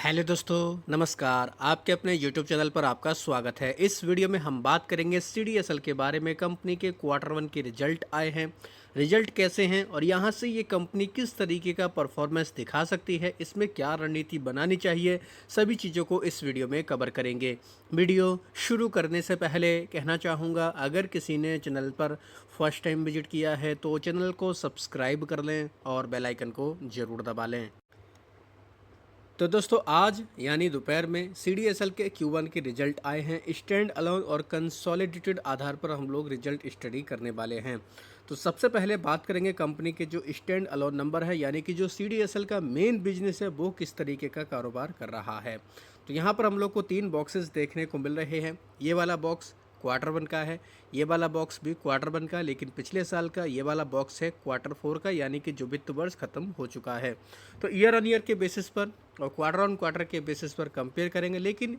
Hello दोस्तों, नमस्कार। आपके अपने यूट्यूब चैनल पर आपका स्वागत है। इस वीडियो में हम बात करेंगे सीडीएसएल के बारे में। कंपनी के क्वार्टर वन के रिजल्ट आए हैं, रिजल्ट कैसे हैं और यहाँ से ये कंपनी किस तरीके का परफॉर्मेंस दिखा सकती है, इसमें क्या रणनीति बनानी चाहिए, सभी चीज़ों को इस वीडियो में कवर करेंगे। वीडियो शुरू करने से पहले कहना चाहूँगा, अगर किसी ने चैनल पर फर्स्ट टाइम विजिट किया है तो चैनल को सब्सक्राइब कर लें और बेल आइकन को ज़रूर दबा लें। तो दोस्तों, आज यानी दोपहर में सीडीएसएल के Q1 के रिजल्ट आए हैं। स्टैंड अलोन और कंसोलिडेटेड आधार पर हम लोग रिजल्ट स्टडी करने वाले हैं। तो सबसे पहले बात करेंगे कंपनी के जो स्टैंड अलोन नंबर है, यानी कि जो सीडीएसएल का मेन बिजनेस है वो किस तरीके का कारोबार कर रहा है। तो यहाँ पर हम लोग को 3 बॉक्सेस देखने को मिल रहे हैं। ये वाला बॉक्स क्वार्टर वन का है, ये वाला बॉक्स भी क्वार्टर वन का, लेकिन पिछले साल का ये वाला बॉक्स है क्वार्टर फोर का, यानी कि जो वित्त वर्ष खत्म हो चुका है। तो ईयर ऑन ईयर के बेसिस पर और क्वार्टर ऑन क्वार्टर के बेसिस पर कंपेयर करेंगे। लेकिन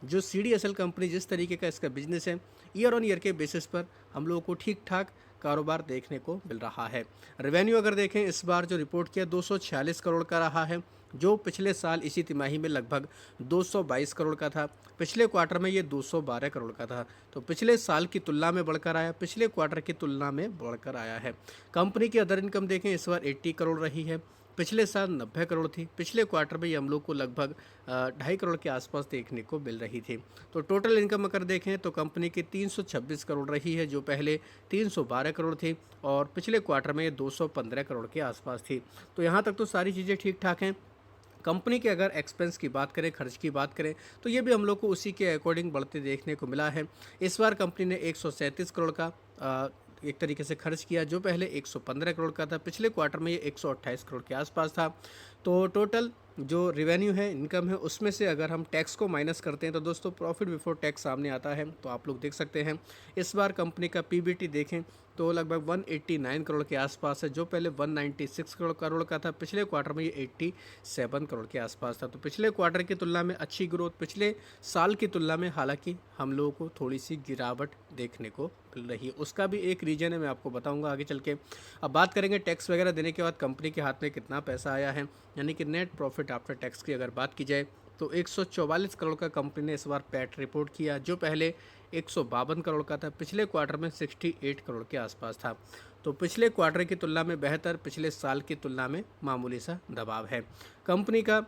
जो सीडीएसएल कंपनी जिस तरीके का इसका बिजनेस है, ईयर ऑन ईयर के बेसिस पर हम लोगों को ठीक ठाक कारोबार देखने को मिल रहा है। रेवेन्यू अगर देखें, इस बार जो रिपोर्ट किया 246 करोड़ का रहा है, जो पिछले साल इसी तिमाही में लगभग 222 करोड़ का था। पिछले क्वार्टर में ये 212 करोड़ का था, तो पिछले साल की तुलना में बढ़कर आया, पिछले क्वार्टर की तुलना में बढ़कर आया है। कंपनी की अदर इनकम देखें, इस बार 80 करोड़ रही है, पिछले साल 90 करोड़ थी। पिछले क्वार्टर में ये हम लोग को लगभग 2.5 करोड़ के आसपास देखने को मिल रही थी। तो टोटल इनकम अगर देखें तो कंपनी की 326 करोड़ रही है, जो पहले 312 करोड़ थी, और पिछले क्वार्टर में ये 215 करोड़ के आसपास थी। तो यहाँ तक तो सारी चीज़ें ठीक ठाक हैं। कंपनी के अगर एक्सपेंस की बात करें, खर्च की बात करें, तो ये भी हम लोग को उसी के अकॉर्डिंग बढ़ते देखने को मिला है। इस बार कंपनी ने 137 करोड़ का एक तरीके से खर्च किया, जो पहले 115 करोड़ का था। पिछले क्वार्टर में ये 128 करोड़ के आसपास था। तो टोटल जो रेवेन्यू है, इनकम है, उसमें से अगर हम टैक्स को माइनस करते हैं तो दोस्तों प्रॉफिट बिफोर टैक्स सामने आता है। तो आप लोग देख सकते हैं इस बार कंपनी का पीबीटी देखें तो लगभग 189 करोड़ के आसपास है, जो पहले 196 करोड़ का था। पिछले क्वार्टर में ये 87 करोड़ के आसपास था। तो पिछले क्वार्टर की तुलना में अच्छी ग्रोथ, पिछले साल की तुलना में हालांकि हम लोगों को थोड़ी सी गिरावट देखने को मिल रही है। उसका भी एक रीज़न है, मैं आपको बताऊंगा आगे चल के। अब बात करेंगे टैक्स वगैरह देने के बाद कंपनी के हाथ में कितना पैसा आया है, यानी कि नेट प्रॉफिट आफ्टर टैक्स की अगर बात की जाए तो 144 करोड़ का कंपनी ने इस बार पैट रिपोर्ट किया, जो पहले 152 करोड़ का था। पिछले क्वार्टर में 68 करोड़ के आसपास था। तो पिछले क्वार्टर की तुलना में बेहतर, पिछले साल की तुलना में मामूली सा दबाव है कंपनी का।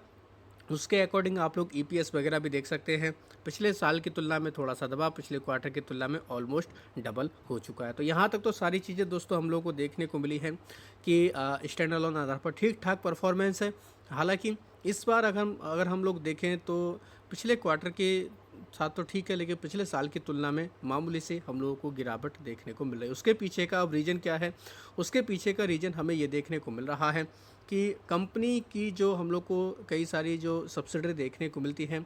उसके अकॉर्डिंग आप लोग ईपीएस वगैरह भी देख सकते हैं। पिछले साल की तुलना में थोड़ा सा दबाव, पिछले क्वार्टर की तुलना में ऑलमोस्ट डबल हो चुका है। तो यहाँ तक तो सारी चीज़ें दोस्तों हम लोग को देखने को मिली है कि स्टैंड अलोन आधार पर ठीक ठाक परफॉर्मेंस है। हालांकि इस बार अगर हम लोग देखें तो पिछले क्वार्टर के साथ तो ठीक है, लेकिन पिछले साल की तुलना में मामूली से हम लोगों को गिरावट देखने को मिल रही है। उसके पीछे का अब रीज़न क्या है? उसके पीछे का रीज़न हमें ये देखने को मिल रहा है कि कंपनी की जो हम लोग को कई सारी जो सब्सिडरी देखने को मिलती हैं,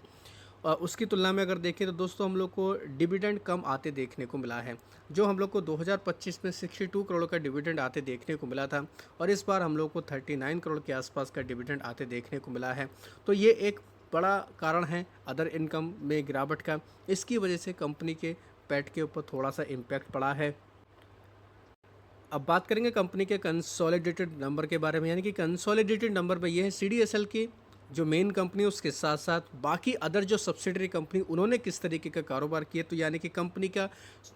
उसकी तुलना में अगर देखें तो दोस्तों हम लोग को डिविडेंड कम आते देखने को मिला है। जो हम लोग को 2025 में 62 करोड़ का डिविडेंड आते देखने को मिला था, और इस बार हम लोग को 39 करोड़ के आसपास का डिविडेंड आते देखने को मिला है। तो ये एक बड़ा कारण है अदर इनकम में गिरावट का। इसकी वजह से कंपनी के पैट के ऊपर थोड़ा सा इम्पैक्ट पड़ा है। अब बात करेंगे कंपनी के कंसोलिडेटेड नंबर के बारे में, यानी कि कंसोलिडेटेड नंबर में ये है सीडीएसएल की जो मेन कंपनी, उसके साथ साथ बाकी अदर जो सब्सिडरी कंपनी, उन्होंने किस तरीके का कारोबार किया। तो यानी कि कंपनी का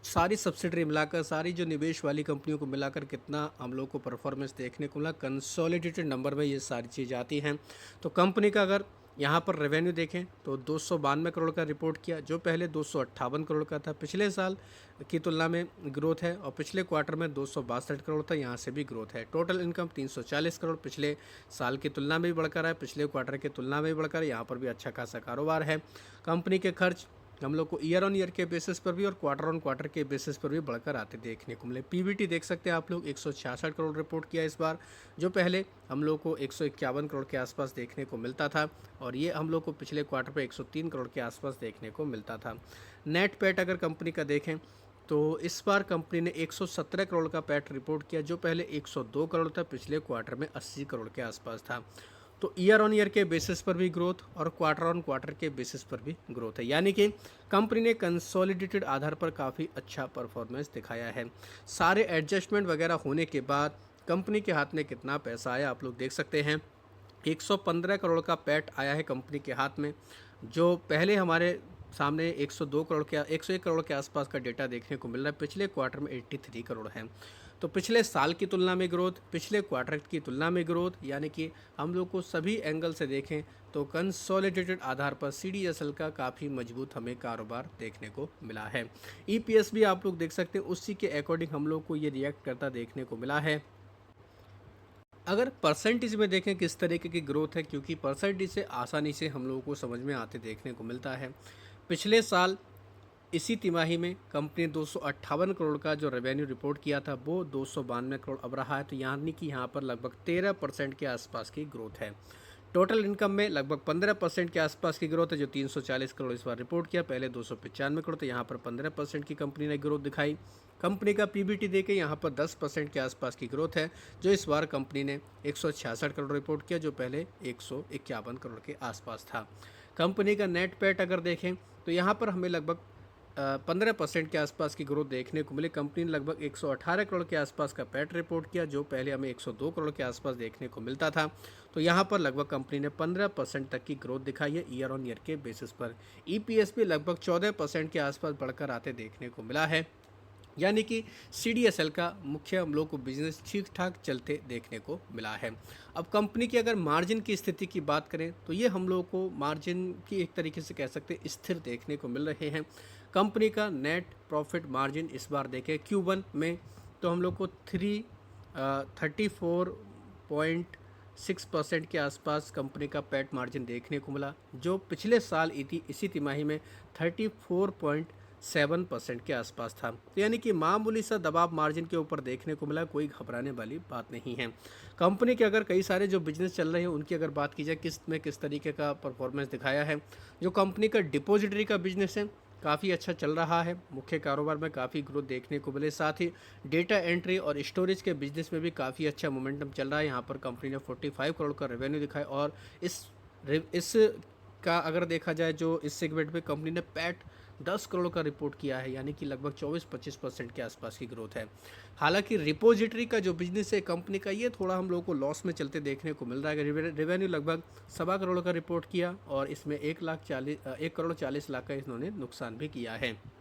सारी सब्सिडरी मिलाकर, सारी जो निवेश वाली कंपनियों को मिलाकर कितना हम लोग को परफॉर्मेंस देखने को मिला, कंसोलिडेटेड नंबर में ये सारी चीज़ आती हैं। तो कंपनी का अगर यहाँ पर रेवेन्यू देखें तो 292 करोड़ का रिपोर्ट किया, जो पहले 258 करोड़ का था। पिछले साल की तुलना में ग्रोथ है, और पिछले क्वार्टर में 262 करोड़ था, यहाँ से भी ग्रोथ है। टोटल इनकम 340 करोड़, पिछले साल की तुलना में भी बढ़कर है, पिछले क्वार्टर की तुलना में भी बढ़कर, यहाँ पर भी अच्छा खासा कारोबार है। कंपनी के खर्च हम लोग को ईयर ऑन ईयर के बेसिस पर भी और क्वार्टर ऑन क्वार्टर के बेसिस पर भी बढ़कर आते देखने को मिले। पीबीटी देख सकते हैं आप लोग, 166 करोड़ रिपोर्ट किया इस बार, जो पहले हम लोग को 151 करोड़ के आसपास देखने को मिलता था, और ये हम लोग को पिछले क्वार्टर पे 103 करोड़ के आसपास देखने को मिलता था। नेट पैट अगर कंपनी का देखें तो इस बार कंपनी ने 117 करोड़ का पैट रिपोर्ट किया, जो पहले 102 करोड़ था, पिछले क्वार्टर में 80 करोड़ के आसपास था। तो ईयर ऑन ईयर के बेसिस पर भी ग्रोथ और क्वार्टर ऑन क्वार्टर के बेसिस पर भी ग्रोथ है, यानी कि कंपनी ने कंसोलिडेटेड आधार पर काफ़ी अच्छा परफॉर्मेंस दिखाया है। सारे एडजस्टमेंट वगैरह होने के बाद कंपनी के हाथ में कितना पैसा आया आप लोग देख सकते हैं। 115 करोड़ का पैट आया है कंपनी के हाथ में, जो पहले हमारे सामने 102 करोड़ के 101 करोड़ के आसपास का डेटा देखने को मिल रहा है। पिछले क्वार्टर में 83 करोड़ है। तो पिछले साल की तुलना में ग्रोथ, पिछले क्वार्टर की तुलना में ग्रोथ, यानी कि हम लोग को सभी एंगल से देखें तो कंसोलिडेटेड आधार पर सीडीएसएल का काफ़ी मजबूत हमें कारोबार देखने को मिला है। ईपीएस भी आप लोग देख सकते हैं, उसी के अकॉर्डिंग हम लोग को ये रिएक्ट करता देखने को मिला है। अगर परसेंटेज में देखें किस तरीके की ग्रोथ है, क्योंकि परसेंटेज से आसानी से हम लोगों को समझ में आते देखने को मिलता है। पिछले साल इसी तिमाही में कंपनी 258 करोड़ का जो रेवेन्यू रिपोर्ट किया था वो 292 करोड़ अब रहा है। तो यानी कि यहाँ पर लगभग 13% के आसपास की ग्रोथ है। टोटल इनकम में लगभग 15% के आसपास की ग्रोथ है, जो 340 करोड़ इस बार रिपोर्ट किया, पहले 295 करोड़। तो यहाँ पर 15% की कंपनी ने ग्रोथ दिखाई। कंपनी का पीबीटी देके यहाँ पर 10% के आसपास की ग्रोथ है, जो इस बार कंपनी ने 166 करोड़ रिपोर्ट किया, जो पहले 151 करोड़ के आसपास था। कंपनी का नेट पैट अगर देखें तो यहाँ पर हमें लगभग 15% के आसपास की ग्रोथ देखने को मिली। कंपनी ने लगभग 118 करोड़ के आसपास का पैट रिपोर्ट किया, जो पहले हमें 102 करोड़ के आसपास देखने को मिलता था। तो यहाँ पर लगभग कंपनी ने 15% तक की ग्रोथ दिखाई है ईयर ऑन ईयर के बेसिस पर। ईपीएस भी लगभग 14% के आसपास बढ़कर आते देखने को मिला है, यानी कि सीडीएसएल का मुख्य हम लोग को बिजनेस ठीक ठाक चलते देखने को मिला है। अब कंपनी की अगर मार्जिन की स्थिति की बात करें तो ये हम लोग को मार्जिन की एक तरीके से कह सकते हैं स्थिर देखने को मिल रहे हैं। कंपनी का नेट प्रॉफिट मार्जिन इस बार देखें Q1 में तो हम लोग को 34.6% के आसपास कंपनी का पैट मार्जिन देखने को मिला, जो पिछले साल इसी तिमाही में 34.7% के आसपास था। तो यानी कि मामूली सा दबाव मार्जिन के ऊपर देखने को मिला, कोई घबराने वाली बात नहीं है। कंपनी के अगर कई सारे जो बिजनेस चल रहे हैं उनकी अगर बात की जाए किस तरीके का परफॉर्मेंस दिखाया है, जो कंपनी का डिपॉजिटरी का बिजनेस है काफ़ी अच्छा चल रहा है, मुख्य कारोबार में काफ़ी ग्रोथ देखने को मिले। साथ ही डेटा एंट्री और स्टोरेज के बिजनेस में भी काफ़ी अच्छा मोमेंटम चल रहा है। यहाँ पर कंपनी ने 45 करोड़ का रेवेन्यू दिखाया, और इस का अगर देखा जाए जो इस सेगमेंट में कंपनी ने पैट 10 करोड़ का रिपोर्ट किया है, यानी कि लगभग 24-25% के आसपास की ग्रोथ है। हालांकि रिपोजिटरी का जो बिजनेस है कंपनी का, ये थोड़ा हम लोगों को लॉस में चलते देखने को मिल रहा है। रेवेन्यू लगभग 1.25 करोड़ का रिपोर्ट किया, और इसमें 1,40,00,000 का इन्होंने नुकसान भी किया है।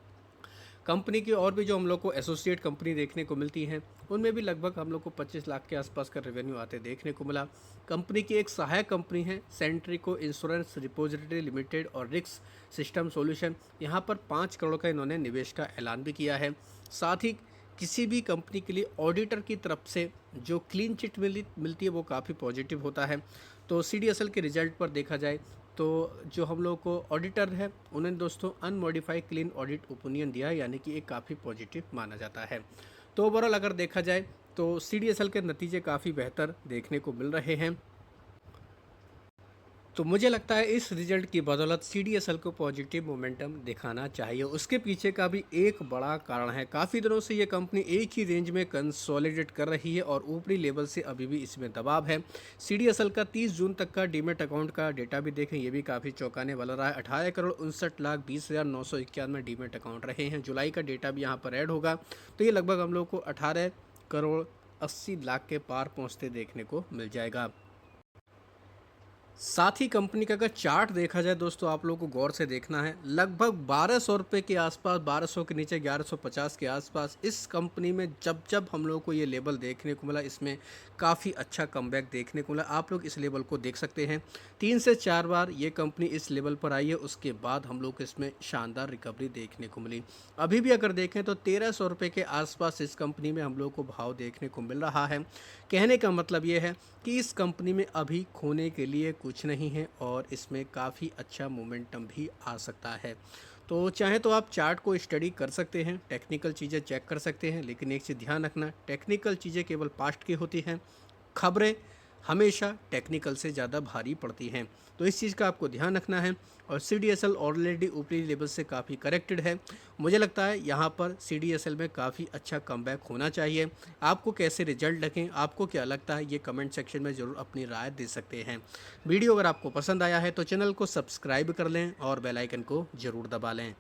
कंपनी की और भी जो हम लोग को एसोसिएट कंपनी देखने को मिलती हैं, उनमें भी लगभग हम लोग को 25 लाख के आसपास का रेवेन्यू आते देखने को मिला। कंपनी की एक सहायक कंपनी है सेंट्रिको इंश्योरेंस रिपोजिटरी लिमिटेड और रिस्क सिस्टम सॉल्यूशन, यहाँ पर 5 करोड़ का इन्होंने निवेश का ऐलान भी किया है। साथ ही किसी भी कंपनी के लिए ऑडिटर की तरफ से जो क्लीन चिट मिलती है वो काफ़ी पॉजिटिव होता है। तो सीडीएसएल के रिजल्ट पर देखा जाए तो जो हम लोग को ऑडिटर है उन्होंने दोस्तों अनमॉडिफाइड क्लीन ऑडिट ओपिनियन दिया है, यानी कि एक काफ़ी पॉजिटिव माना जाता है। तो ओवरऑल अगर देखा जाए तो सीडीएसएल के नतीजे काफ़ी बेहतर देखने को मिल रहे हैं। तो मुझे लगता है इस रिजल्ट की बदौलत सीडीएसएल को पॉजिटिव मोमेंटम दिखाना चाहिए। उसके पीछे का भी एक बड़ा कारण है, काफ़ी दिनों से ये कंपनी एक ही रेंज में कंसोलिडेट कर रही है और ऊपरी लेवल से अभी भी इसमें दबाव है। सीडीएसएल का 30 जून तक का डीमेट अकाउंट का डेटा भी देखें, ये भी काफ़ी चौंकाने वाला रहा है। 18,59,20,991 डीमेट अकाउंट रहे हैं। जुलाई का डेटा भी यहाँ पर ऐड होगा तो ये लगभग हम लोग को 18,80,00,000 के पार पहुँचते देखने को मिल जाएगा। साथ ही कंपनी का अगर चार्ट देखा जाए दोस्तों, आप लोगों को गौर से देखना है, लगभग 1200 रुपये के आसपास, 1200 के नीचे 1150 के आसपास इस कंपनी में जब हम लोगों को ये लेवल देखने को मिला, इसमें काफ़ी अच्छा कमबैक देखने को मिला। आप लोग इस लेवल को देख सकते हैं, 3 से 4 बार ये कंपनी इस लेवल पर आई है, उसके बाद हम लोग को इसमें शानदार रिकवरी देखने को मिली। अभी भी अगर देखें तो 1300 रुपये के आसपास इस कंपनी में हम लोग को भाव देखने को मिल रहा है। कहने का मतलब ये है कि इस कंपनी में अभी खोने के लिए कुछ नहीं है और इसमें काफ़ी अच्छा मोमेंटम भी आ सकता है। तो चाहे तो आप चार्ट को स्टडी कर सकते हैं, टेक्निकल चीज़ें चेक कर सकते हैं, लेकिन एक चीज़ ध्यान रखना, टेक्निकल चीज़ें केवल पास्ट की होती हैं, खबरें हमेशा टेक्निकल से ज़्यादा भारी पड़ती हैं। तो इस चीज़ का आपको ध्यान रखना है। और सीडीएसएल ऑलरेडी ऊपरी लेवल से काफ़ी करेक्टेड है। मुझे लगता है यहाँ पर सीडीएसएल में काफ़ी अच्छा कमबैक होना चाहिए। आपको कैसे रिजल्ट लगे, आपको क्या लगता है, ये कमेंट सेक्शन में ज़रूर अपनी राय दे सकते हैं। वीडियो अगर आपको पसंद आया है तो चैनल को सब्सक्राइब कर लें और बेल आइकन को ज़रूर दबा लें।